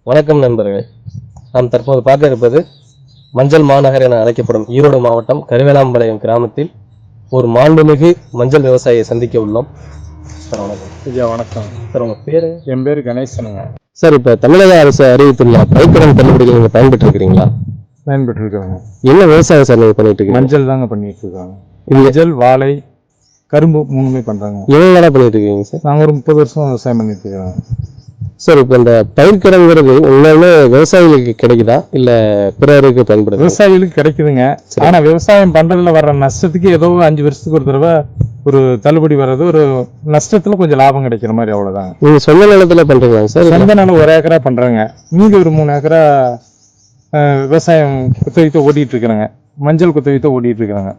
வணக்கம் நண்பர்களே, நாம் தற்போது பார்க்க இருப்பது மஞ்சள் மாநகர் என அழைக்கப்படும் ஈரோடு மாவட்டம் கருவேலாம்பாளையம் கிராமத்தில் ஒரு மாண்புமிகு மஞ்சள் விவசாயியை சந்திக்க உள்ளோம். சார் வணக்கம். ஐயா வணக்கம். சார் உங்க பேரு? என் பேர் கணேசனுங்க. சார், இப்ப தமிழக அரசு அறிவித்துள்ள பயிர்க்கடன் தள்ளுபடிகள் நீங்க பயன்பெற்று இருக்கிறீங்களா? பயன்பெற்று இருக்காங்க. என்ன விவசாயம் சார் நீங்க பண்ணிட்டு இருக்கீங்க? மஞ்சள் தாங்க பண்ணிட்டு இருக்காங்க. மஞ்சள், வாழை, கரும்பு மூணுமே பண்றாங்க. எவ்வளவு பண்ணிட்டு இருக்கீங்க சார்? நாங்க ஒரு 30 வருஷம் விவசாயம் பண்ணிட்டு இருக்கோம். சார், இப்ப இந்த பயிர்க்கடன்ங்கிறது உண்மையிலே விவசாயிகளுக்கு கிடைக்குதா இல்ல பிறருக்கு பயன்படுது? விவசாயிகளுக்கு கிடைக்குதுங்க. ஆனா விவசாயம் பண்றதுல வர்ற நஷ்டத்துக்கு ஏதோ 5 வருஷத்துக்கு ஒரு தடவை ஒரு தள்ளுபடி வர்றது, ஒரு நஷ்டத்துல கொஞ்சம் லாபம் கிடைக்கிற மாதிரி அவ்வளவுதான். நீங்க சொந்த நிலத்துல பண்றீங்களா சார்? சொந்த நிலம் 1 ஏக்கரா பண்றாங்க. மீதி ஒரு 3 ஏக்கரா விவசாயம் குத்தகைத்த ஓட்டிட்டு இருக்கிறாங்க. மஞ்சள் குத்தகைத்த ஓட்டிட்டு இருக்கிறாங்க.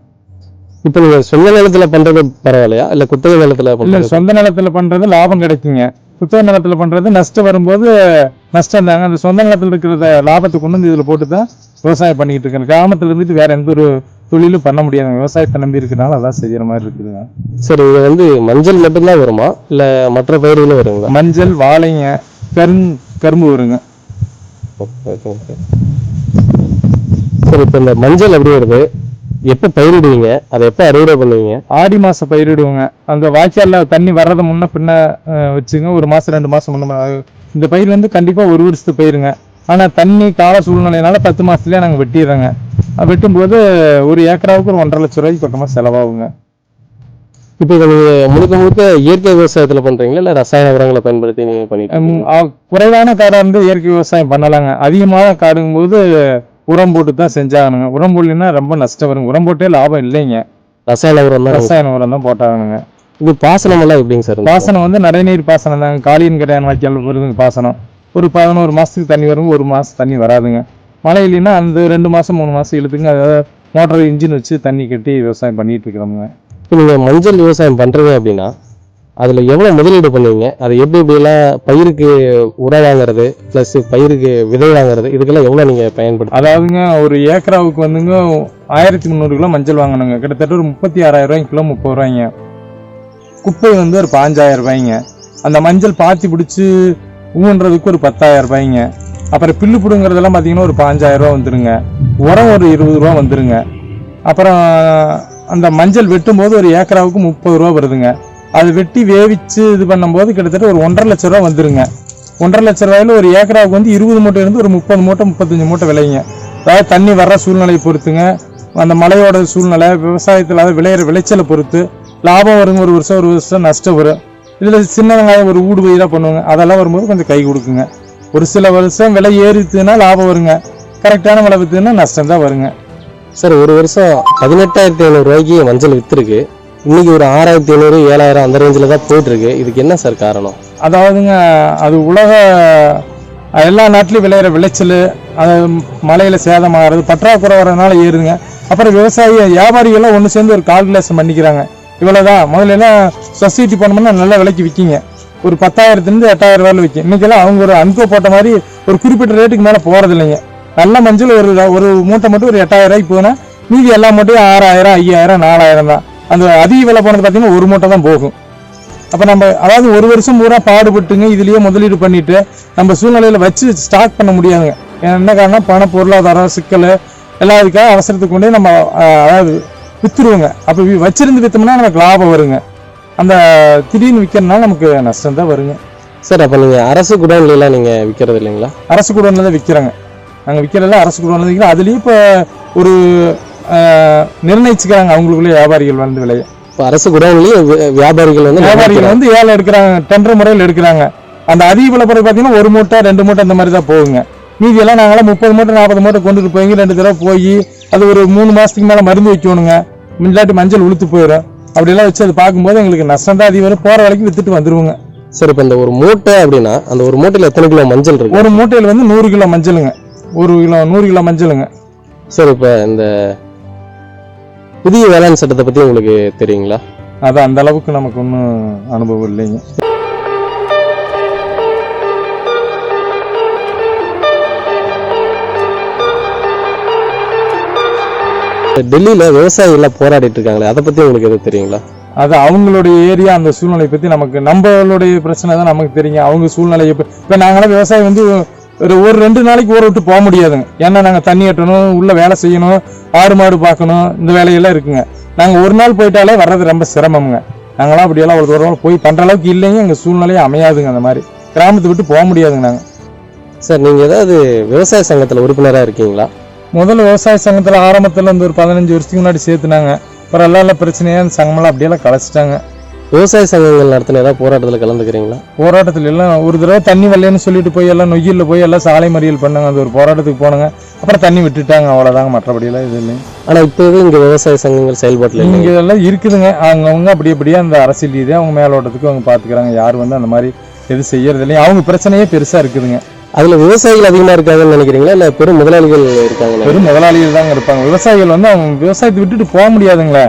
இப்ப நீங்க சொந்த நிலத்துல பண்றது பரவாயில்லையா இல்ல குத்தகை நிலத்துல? இல்ல, சொந்த நிலத்துல பண்றது லாபம் கிடைக்குங்க. குத்தகை நிலத்துல பண்றது நஷ்டம் வரும்போது நஷ்டம் தாங்க. அந்த சொந்த நிலத்துல இருக்கிறத லாபத்தை கொண்டு வந்து இதுல போட்டுதான் விவசாயம் பண்ணிட்டு இருக்கேன். கிராமத்துல இருந்துட்டு வேற எந்த ஒரு தொழிலும் பண்ண முடியாது. விவசாயத்தை நம்பி இருக்கிறனால அதான் செய்யற மாதிரி இருக்குதுங்க. சரி, இது மஞ்சள் மட்டும்தான் வருமா இல்ல மற்ற பயிர்களும் வருங்களா? மஞ்சள், வாழைங்க, கரும்பு வருங்க. சரி, இப்ப இந்த மஞ்சள் எப்படி வருது, எப்ப பயிரிடுவீங்க, அதை எப்ப அறுவடை பண்ணுவீங்க? ஆடி மாசம் பயிரிடுவோங்க. அந்த வாய்க்கால்ல தண்ணி வர்றதை முன்ன பின்ன வச்சுங்க. 1 மாசம் 2 மாசம் முன்ன. இந்த பயிர் கண்டிப்பா 1 வருஷத்துக்கு பயிருங்க. ஆனா தண்ணி கால சூழ்நிலையினால 10 மாசத்துலயே நாங்க வெட்டிடுறோங்க. வெட்டும்போது 1 ஏக்கராவுக்கு 1.5 லட்சம் ரூபாய்க்கு பக்கமா செலவாகுங்க. இப்ப இதை நீங்க முழுக்க இயற்கை விவசாயத்துல பண்றீங்களா இல்ல ரசாயன உரங்களை பயன்படுத்தி நீங்க பண்ணிட்டு? குறைவான காடா இருந்து இயற்கை விவசாயம் பண்ணலாங்க. அதிகமாக காடுங்கும் போது உரம் போட்டு தான் செஞ்சாகணுங்க. உரம் போடலைன்னா ரொம்ப நஷ்டம் வருங்க. உரம் போட்டே லாபம் இல்லைங்க. ரசாயன உரம் தான் போட்டாகணுங்க. இது பாசனம் எல்லாம் எப்படிங்க சார்? பாசனம் நடைநீர் பாசனம் தாங்க. காளியின் கரையான் வாய்க்கால் வருதுங்க பாசனம். ஒரு 11 மாசத்துக்கு தண்ணி வருங்க. 1 மாசம் தண்ணி வராதுங்க. மழை இல்லைன்னா அந்த 2 மாசம் 3 மாசம் இழுத்துங்க. அதாவது மோட்டர் இன்ஜின் வச்சு தண்ணி கட்டி விவசாயம் பண்ணிட்டு இருக்கிறோமுங்க. இப்போ நீங்க மஞ்சள் விவசாயம் பண்றீங்க அப்படின்னா அதுல எவ்வளவு முதலீடு பண்ணுவீங்க? அது எப்படிலாம் பயிருக்கு உரம் வாங்குறது பிளஸ் பயிருக்கு விதை வாங்குறது, இதுக்கெல்லாம் எவ்வளவு நீங்க பயன்படுத்த? அதாவதுங்க, ஒரு ஏக்கராவுக்கு 1300 கிலோ மஞ்சள் வாங்கணுங்க. கிட்டத்தட்ட ஒரு 36,000 கிலோ 30 ரூபாய்ங்க. குப்பை ஒரு 5,000 ரூபாய்ங்க. அந்த மஞ்சள் பாத்தி பிடிச்சி ஊன்றதுக்கு ஒரு 10,000 ரூபாய்ங்க. அப்புறம் பில்லு பிடுங்கிறதெல்லாம் பார்த்தீங்கன்னா ஒரு 5,000 ரூபா வந்துருங்க. உரம் ஒரு 20 ரூபா வந்துருங்க. அப்புறம் அந்த மஞ்சள் வெட்டும் போது ஒரு ஏக்கராவுக்கு 30 ரூபா வருதுங்க. அது வெட்டி வேவிச்சு இது பண்ணும்போது கிட்டத்தட்ட ஒரு 1.5 லட்ச ரூபா வந்துருங்க. 1.5 லட்ச ரூபாயில ஒரு ஏக்கராவுக்கு 20 மூட்டை இருந்து ஒரு 30 மூட்டை 35 மூட்டை விளையுங்க. அதாவது தண்ணி வர்ற சூழ்நிலையை பொறுத்துங்க, அந்த மழையோட சூழ்நிலை, விவசாயத்தில் அதாவது விளையிற விளைச்சலை பொறுத்து லாபம் வருங்க. ஒரு வருஷம் நஷ்டம் வரும். இதுல சின்ன வெங்காயம் ஒரு ஊடு பயிரா பண்ணுவாங்க. அதெல்லாம் வரும்போது கொஞ்சம் கை கொடுக்குங்க. ஒரு சில வருஷம் விலை ஏறித்துன்னா லாபம் வருங்க. கரெக்டான விலை வித்துன்னா நஷ்டம் தான் வருங்க. சார், ஒரு வருஷம் 18,500 ரூபாய்க்கு மஞ்சள் வித்துருக்கு. இன்னைக்கு ஒரு 6,500 7,000 அந்த ரேஞ்சில் தான் போயிட்டு இருக்கு. இதுக்கு என்ன சார் காரணம்? அதாவதுங்க, அது உலக எல்லா நாட்டிலையும் விளையிற விளைச்சல், அது மழையில சேதமாகிறது, பற்றாக்குறை வரதுனால ஏறுதுங்க. அப்புறம் வியாபாரிகள்லாம் ஒன்று சேர்ந்து ஒரு கால்குலேஷன் பண்ணிக்கிறாங்க. இவ்வளவுதான் முதல்ல எல்லாம் சொசைட்டி பண்ணோம்னா நல்ல விலைக்கு விற்கிங்க. ஒரு 10,000 8,000 ரூபாயில விற்கும். இன்னைக்கெல்லாம் அவங்க ஒரு அன்கோ போட்ட மாதிரி ஒரு குறிப்பிட்ட ரேட்டுக்கு மேலே போறது இல்லைங்க. நல்ல மஞ்சள் ஒரு மூட்டை மட்டும் ஒரு 8,000 ரூபாய்க்கு போனா மீதி எல்லா மூட்டையும் 6,000 5,000 4,000 தான். அந்த அதிக விலை போனது பார்த்தீங்கன்னா ஒரு மூட்டை தான் போகும். அப்போ நம்ம அதாவது ஒரு வருஷம் பூரா பாடுபட்டுங்க இதுலயே முதலீடு பண்ணிட்டு நம்ம சூழ்நிலையில வச்சு ஸ்டாக் பண்ண முடியாதுங்க. என்ன காரணம்? பண பொருளாதாரம் சிக்கல் எல்லாம் இதுக்காக அவசரத்துக்கு கொண்டே நம்ம அதாவது வித்துருவோங்க. அப்போ வச்சிருந்து வித்தோம்னா நமக்கு லாபம் வருங்க. அந்த திடீர்னு விற்கிறதுனால நமக்கு நஷ்டம் தான் வருங்க. சார், அப்போ நீங்க அரசு குடோன்லாம் நீங்க விற்கிறது இல்லைங்களா? அரசு குடோன்ல தான் விற்கிறாங்க. நாங்கள் விற்கிறதெல்லாம் அரசு குடோன்ல விற்கிறோம். அதுலேயும் இப்போ ஒரு நிர்ணயிச்சுக்கிறாங்க அவங்களுக்குள்ள வியாபாரிகள் விலையை. இப்போ அரசு குடோன்லயும் வியாபாரிகள் ஏழை எடுக்கிறாங்க, டெண்டர் முறையில் எடுக்கிறாங்க. அந்த அதிக விலை பொருள் பார்த்தீங்கன்னா 1 மூட்டை 2 மூட்டை அந்த மாதிரி தான் போகுங்க. மீதி எல்லாம் நாங்களாம் 30 மூட்டை 40 மூட்டை கொண்டுட்டு போய் 2 தடவை போய் அது ஒரு 3 மாசத்துக்கு மேலே மருந்து வைக்கணுங்க. இல்லாட்டி மஞ்சள் உளுத்து போயிடும். அப்படியெல்லாம் வச்சு அது பார்க்கும்போது எங்களுக்கு நஷ்டம் தான் அதிகம் வரும். போற வரைக்கும் வித்துட்டு வந்துருவோங்க. சரி, இப்போ இந்த ஒரு மூட்டை அப்படின்னா அந்த ஒரு மூட்டையில் எத்தனை கிலோ மஞ்சள் இருக்கு? ஒரு மூட்டையில் 100 கிலோ மஞ்சளுங்க. 100 கிலோ மஞ்சளுங்க. சரி, இப்போ இந்த புதிய வேளாண் சட்டத்தை பத்தி உங்களுக்கு தெரியுங்களா? அது அந்த அளவுக்கு நமக்கு ஒன்றும் அனுபவம் இல்லைங்க. டெல்லியில விவசாயிகள் போராடிட்டு இருக்காங்களே, அதை பத்தி உங்களுக்கு எதுவும் தெரியுங்களா? அது அவங்களுடைய ஏரியா, அந்த சூழ்நிலை பத்தி நமக்கு நம்மளுடைய பிரச்சனை தான் நமக்கு தெரியுங்க. அவங்க சூழ்நிலை இப்ப நாங்களாம் விவசாயம் ஒரு 2 நாளைக்கு ஊற விட்டு போக முடியாதுங்க. ஏன்னா நாங்கள் தண்ணி கட்டணும், உள்ள வேலை செய்யணும், ஆடு மாடு பார்க்கணும், இந்த வேலையெல்லாம் இருக்குங்க. நாங்கள் ஒரு நாள் போயிட்டாலே வர்றது ரொம்ப சிரமமுங்க. நாங்களாம் அப்படியெல்லாம் அவ்வளோ தூரம் போய் பண்ணுற அளவுக்கு இல்லைங்க, எங்கள் சூழ்நிலையும் அமையாதுங்க. அந்த மாதிரி கிராமத்தை விட்டு போக முடியாதுங்க. நாங்கள் சார் நீங்கள் ஏதாவது விவசாய சங்கத்தில் உறுப்பினராக இருக்கீங்களா? முதல்ல விவசாய சங்கத்தில் ஆரம்பத்தில் ஒரு 15 வருஷத்துக்கு முன்னாடி சேர்த்துனாங்க. அப்புறம் எல்லாம் பிரச்சனையாக அந்த சங்கமெல்லாம் அப்படியெல்லாம் கலைச்சிட்டாங்க. விவசாய சங்கங்கள் நடத்தின ஏதாவது போராட்டத்தில் கலந்துக்கிறீங்களா? போராட்டத்தில் எல்லாம் ஒரு தடவை தண்ணி வரலன்னு சொல்லிட்டு போய் எல்லாம் நொய்யில் போய் எல்லாம் சாலை மறியல் பண்ணாங்க. அந்த ஒரு போராட்டத்துக்கு போனாங்க. அப்புறம் தண்ணி விட்டுட்டாங்க, அவ்வளோதாங்க. மற்றபடியெல்லாம் இது இல்லைங்க. ஆனால் இப்போ இங்கே விவசாய சங்கங்கள் செயல்பாட்டில் இங்கே இதெல்லாம் இருக்குதுங்க. அவங்கவுங்க அப்படியே அந்த அரசியல் ரீதியாக அவங்க மேலோட்டத்துக்கு அவங்க பார்த்துக்கிறாங்க. யார் வந்து அந்த மாதிரி எதுவும் செய்யறது இல்லைங்க. அவங்க பிரச்சனையே பெருசாக இருக்குதுங்க. அதில் விவசாயிகள் அதிகமாக இருக்காங்கன்னு நினைக்கிறீங்களா, இல்லை பெரும் முதலாளிகள் இருக்காங்க? பெரும் முதலாளிகள் தாங்க இருப்பாங்க. விவசாயிகள் வந்து அவங்க விவசாயத்தை விட்டுட்டு போக முடியாதுங்களே.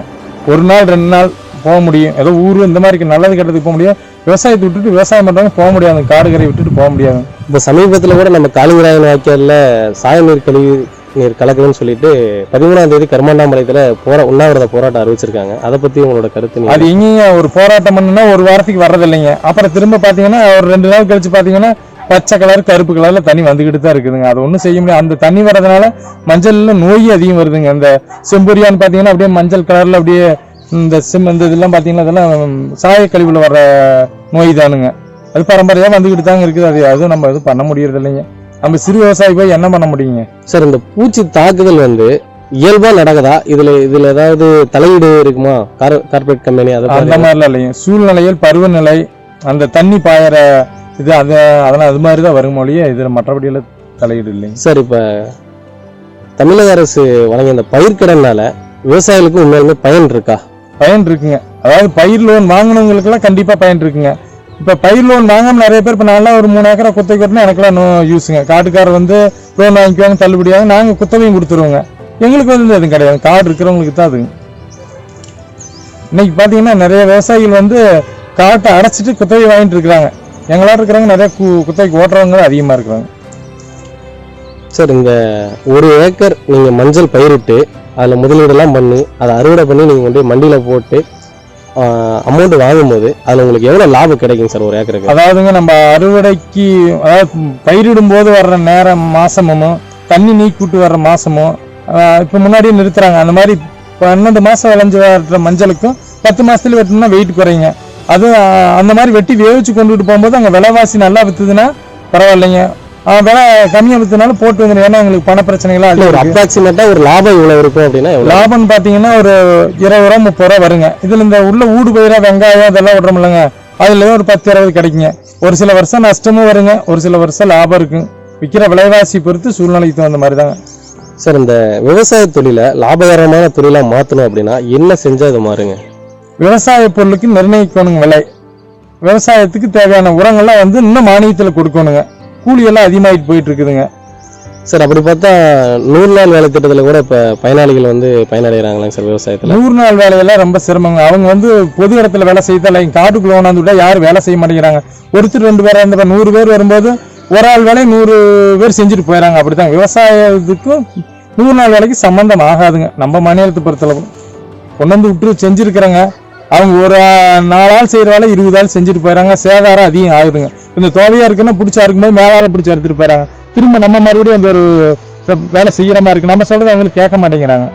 ஒரு நாள் 2 நாள் போக முடியும், ஏதோ ஊர் இந்த மாதிரி நல்லது கெட்டதுக்கு போக முடியும். விவசாயத்தை விட்டுட்டு விவசாயம் பண்ணுறவங்க போக முடியாது, காடுகரை விட்டுட்டு போக முடியாது. இப்போ சமீபத்தில் கூட நம்ம காளிங்கராயன் வாய்க்காலில் சாயநீர் கழிவு நீர் கலக்குதுன்னு சொல்லிட்டு 13ஆம் தேதி கருமாண்டாம்பாளையத்தில் உண்ணாவிரத போராட்டம் அறிவிச்சிருக்காங்க. அதை பற்றி உங்களோட கருத்து? அது எங்கேயும் ஒரு போராட்டம் பண்ணுன்னா ஒரு வாரத்துக்கு வர்றதில்லைங்க. அப்புறம் திரும்ப பார்த்தீங்கன்னா ஒரு 2 நாள் கழிச்சு பார்த்தீங்கன்னா பச்சை கலர் கருப்பு கலர்ல தண்ணி வந்துகிட்டு தான் இருக்குதுங்க. அது ஒன்றும் செய்ய முடியாது. அந்த தண்ணி வர்றதுனால மஞ்சள்ல நோய் அதிகம் வருதுங்க. அந்த செம்பொரியான்னு பார்த்தீங்கன்னா அப்படியே மஞ்சள் கலர்ல அப்படியே இந்த இதெல்லாம் பார்த்தீங்கன்னா அதெல்லாம் சாய கழிவுல வர்ற நோய் தானுங்க. அது பரம்பரையாக வந்துகிட்டு தாங்க இருக்குது. அதுவும் நம்ம எதுவும் பண்ண முடியறது இல்லைங்க. நம்ம சிறு விவசாயி போய் என்ன பண்ண முடியுங்க? சார், இந்த பூச்சி தாக்குதல் வந்து இயல்பா நடக்குதா? இதுல ஏதாவது தலையீடு இருக்குமா? கார்பரேட் கம்பெனி அந்த மாதிரிலாம் இல்லைங்க. சூழ்நிலையில் பருவநிலை அந்த தண்ணி பாயற இது அதெல்லாம் அது மாதிரி தான் வரும் மொழியே. இதில் மற்றபடியெல்லாம் தலையீடு இல்லைங்க. சார், இப்போ தமிழக அரசு வழங்கிய இந்த பயிர்க்கடனால விவசாயிகளுக்கு உண்மையிலுமே பயன் இருக்கா? பயன் இருக்குங்க. அதாவது பயிர் லோன் வாங்கினவங்களுக்குலாம் கண்டிப்பாக பயன் இருக்குங்க. இப்போ பயிர் லோன் வாங்காமல் நிறைய பேர் இப்போ நான்லாம் ஒரு 3 ஏக்கரை குத்தகை கொடுத்தா எனக்குலாம் யூஸுங்க. காட்டுக்காரர் வந்து லோன் வாங்கிக்குவாங்க, தள்ளுபடியாக நாங்கள் குத்தகையும் கொடுத்துருவோங்க. எங்களுக்கு வந்து அது கிடையாது, காடு இருக்கிறவங்களுக்கு தான் அதுங்க. இன்னைக்கு பார்த்தீங்கன்னா நிறைய விவசாயிகள் வந்து காட்டை அடைச்சிட்டு குத்தகை வாங்கிட்டு இருக்கிறாங்க. எங்களாட்ட இருக்கிறவங்க நிறைய குத்தகைக்கு ஓட்டுறவங்க அதிகமாக இருக்கிறாங்க. சார், இந்த 1 ஏக்கர் நீங்கள் மஞ்சள் பயிரிட்டு அதில் முதலீடெல்லாம் பண்ணி அதை அறுவடை பண்ணி நீங்கள் வந்து மண்டியில் போட்டு அமௌண்ட் வாங்கும்போது அதில் உங்களுக்கு எவ்வளோ லாபம் கிடைக்கும் சார் 1 ஏக்கருக்கு? அதாவதுங்க நம்ம அறுவடைக்கு அதாவது பயிரிடும் போது வர்ற நேரம் மாசமும் தண்ணி நீக்கிவிட்டு வர்ற மாசமும் இப்போ முன்னாடியே நிறுத்துறாங்க. அந்த மாதிரி 12 மாதம் விளைஞ்சு வர்ற மஞ்சளுக்கும் 10 மாதத்துல வெட்டினா வெயிட் குறையுங்க. அது அந்த மாதிரி வெட்டி வேவிச்சு கொண்டுட்டு போகும்போது அங்கே விலைவாசி நல்லா விற்றுதுன்னா பரவாயில்லைங்க. விலை கம்மியாக விற்றுனாலும் போட்டு வந்துடும். ஏன்னா எங்களுக்கு பண பிரச்சனைகளாக இல்லை. ஒரு அப்ராக்சிமேட்டா ஒரு லாபம் இவ்வளோ இருக்கும் அப்படின்னா லாபம்னு பார்த்தீங்கன்னா ஒரு 20 ரூபா 30 ரூபா வருங்க. இதில் இந்த உள்ள ஊடு பயிரா வெங்காயம் அதெல்லாம் விடுறோம் இல்லைங்க, அதுல ஒரு 10-20 கிடைக்குங்க. ஒரு சில வருஷம் நஷ்டமும் வருங்க, ஒரு சில வருஷம் லாபம் இருக்குங்க. விற்கிற விலைவாசி பொறுத்து சூழ்நிலைக்கு தகுந்த மாதிரி தாங்க. சார், இந்த விவசாய தொழிலை லாபகரமான தொழிலாக மாற்றணும் அப்படின்னா என்ன செஞ்சால் அது மாறுங்க? விவசாய பொருளுக்கு நிர்ணயிக்கணுங்க விலை. விவசாயத்துக்கு தேவையான உரங்கள்லாம் வந்து இன்னும் மானியத்தில் கொடுக்கணுங்க. கூலியெல்லாம் அதிகமாகிட்டு போயிட்டு இருக்குதுங்க. சார், அப்படி பார்த்தா 100 நாள் வேலை திட்டத்தில் கூட இப்போ பயனாளிகள் வந்து பயனடைகிறாங்களாங்க சார் விவசாயத்தில்? 100 நாள் வேலையெல்லாம் ரொம்ப சிரமங்க. அவங்க வந்து பொது இடத்துல வேலை செய்தால காட்டுக்குள்ள கொண்டாந்து விட்டா யாரும் வேலை செய்ய மாட்டேங்கிறாங்க. ஒருத்தர் 2 பேர் அந்த 100 பேர் வரும்போது ஒரு ஆள் வேலையை 100 பேர் செஞ்சுட்டு போயிடறாங்க. அப்படித்தாங்க விவசாயத்துக்கும் 100 நாள் வேலைக்கு சம்பந்தம் ஆகாதுங்க. நம்ம மாநிலத்தை பொறுத்தளவு கொண்டு வந்து விட்டு செஞ்சுருக்கிறேங்க. அவங்க ஒரு 4 ஆள் செய்கிற வேலை 20 ஆள் செஞ்சுட்டு போயிடறாங்க. சேதாரம் அதிகம் ஆகுதுங்க. இந்த தோவையா இருக்குன்னா பிடிச்சா இருக்கும்போது மேலால பிடிச்சி எடுத்துட்டு போயிடறாங்க. திரும்ப நம்ம மறுபடியும் அந்த ஒரு வேலை செய்யற மாதிரி இருக்கு. நம்ம சொல்றது அவங்களுக்கு கேட்க மாட்டேங்கிறாங்க.